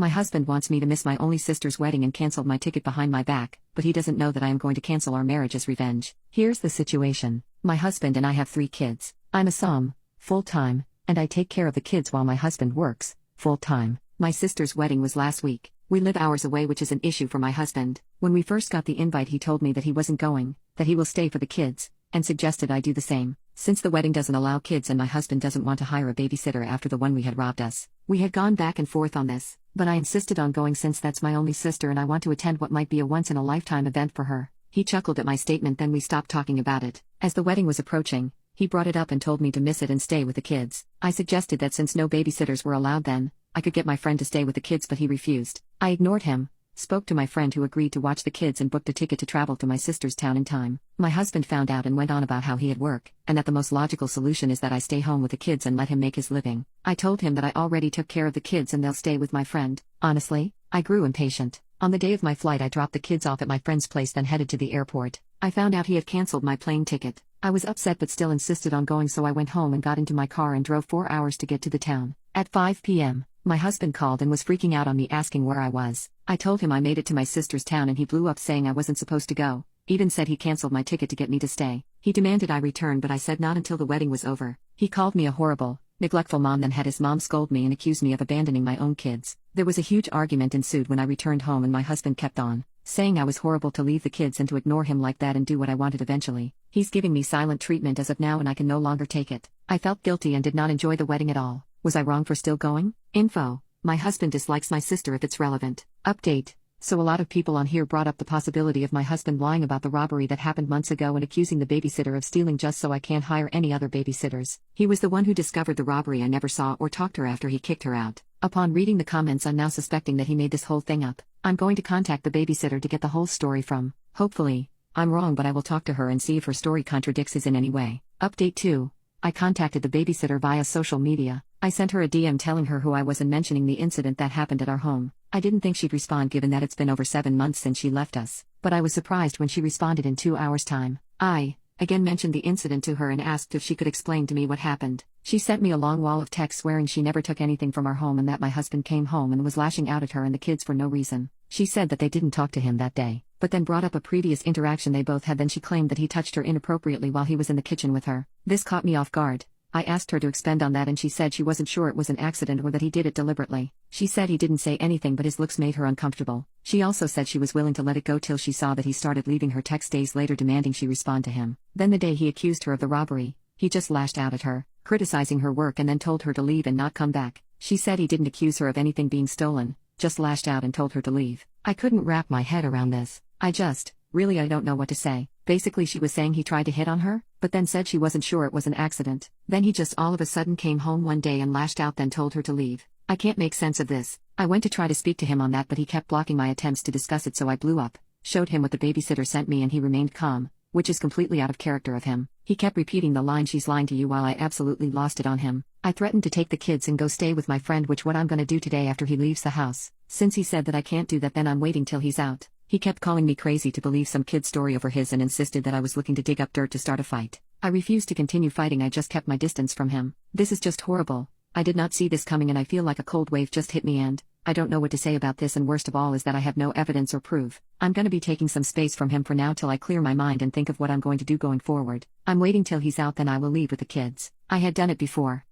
My husband wants me to miss my only sister's wedding and canceled my ticket behind my back, but he doesn't know that I am going to cancel our marriage as revenge. Here's the situation. My husband and I have 3 kids. I'm a som, full-time, and I take care of the kids while my husband works, full-time. My sister's wedding was last week. We live hours away, which is an issue for my husband. When we first got the invite, he told me that he wasn't going, that he will stay for the kids, and suggested I do the same. Since the wedding doesn't allow kids and my husband doesn't want to hire a babysitter after the one we had robbed us. We had gone back and forth on this, but I insisted on going since that's my only sister and I want to attend what might be a once-in-a-lifetime event for her. He chuckled at my statement, then we stopped talking about it. As the wedding was approaching, he brought it up and told me to miss it and stay with the kids. I suggested that since no babysitters were allowed then, I could get my friend to stay with the kids, but he refused. I ignored him, spoke to my friend who agreed to watch the kids and booked a ticket to travel to my sister's town in time. My husband found out and went on about how he had work, and that the most logical solution is that I stay home with the kids and let him make his living. I told him that I already took care of the kids and they'll stay with my friend. Honestly, I grew impatient. On the day of my flight, I dropped the kids off at my friend's place, then headed to the airport. I found out he had canceled my plane ticket. I was upset but still insisted on going, so I went home and got into my car and drove 4 hours to get to the town. At 5 p.m., my husband called and was freaking out on me, asking where I was. I told him I made it to my sister's town and he blew up saying I wasn't supposed to go. Even said he canceled my ticket to get me to stay. He demanded I return, but I said not until the wedding was over. He called me a horrible, neglectful mom, then had his mom scold me and accuse me of abandoning my own kids. There was a huge argument ensued when I returned home, and my husband kept on saying I was horrible to leave the kids and to ignore him like that and do what I wanted eventually. He's giving me silent treatment as of now and I can no longer take it. I felt guilty and did not enjoy the wedding at all. Was I wrong for still going? Info: my husband dislikes my sister, if it's relevant. Update: so a lot of people on here brought up the possibility of my husband lying about the robbery that happened months ago and accusing the babysitter of stealing just so I can't hire any other babysitters. He was the one who discovered the robbery. I never saw or talked to her after he kicked her out. Upon reading the comments, I'm now suspecting that he made this whole thing up. I'm going to contact the babysitter to get the whole story from. Hopefully, I'm wrong, but I will talk to her and see if her story contradicts his in any way. Update 2: I contacted the babysitter via social media. I sent her a DM telling her who I was and mentioning the incident that happened at our home. I didn't think she'd respond given that it's been over 7 months since she left us, but I was surprised when she responded in 2 hours' time. I, again, mentioned the incident to her and asked if she could explain to me what happened. She sent me a long wall of text swearing she never took anything from our home and that my husband came home and was lashing out at her and the kids for no reason. She said that they didn't talk to him that day, but then brought up a previous interaction they both had. Then she claimed that he touched her inappropriately while he was in the kitchen with her. This caught me off guard. I asked her to expand on that and she said she wasn't sure it was an accident or that he did it deliberately. She said he didn't say anything but his looks made her uncomfortable. She also said she was willing to let it go till she saw that he started leaving her texts days later demanding she respond to him. Then the day he accused her of the robbery, he just lashed out at her, criticizing her work, and then told her to leave and not come back. She said he didn't accuse her of anything being stolen, just lashed out and told her to leave. I couldn't wrap my head around this. I don't know what to say. Basically she was saying he tried to hit on her, but then said she wasn't sure it was an accident. Then he just all of a sudden came home one day and lashed out, then told her to leave. I can't make sense of this. I went to try to speak to him on that, but he kept blocking my attempts to discuss it, so I blew up, showed him what the babysitter sent me, and he remained calm, which is completely out of character of him. He kept repeating the line, "She's lying to you," while I absolutely lost it on him. I threatened to take the kids and go stay with my friend, which what I'm gonna do today after he leaves the house. Since he said that I can't do that, then I'm waiting till he's out. He kept calling me crazy to believe some kid's story over his and insisted that I was looking to dig up dirt to start a fight. I refused to continue fighting. I just kept my distance from him. This is just horrible. I did not see this coming and I feel like a cold wave just hit me, and I don't know what to say about this, and worst of all is that I have no evidence or proof. I'm gonna be taking some space from him for now till I clear my mind and think of what I'm going to do going forward. I'm waiting till he's out, then I will leave with the kids. I had done it before.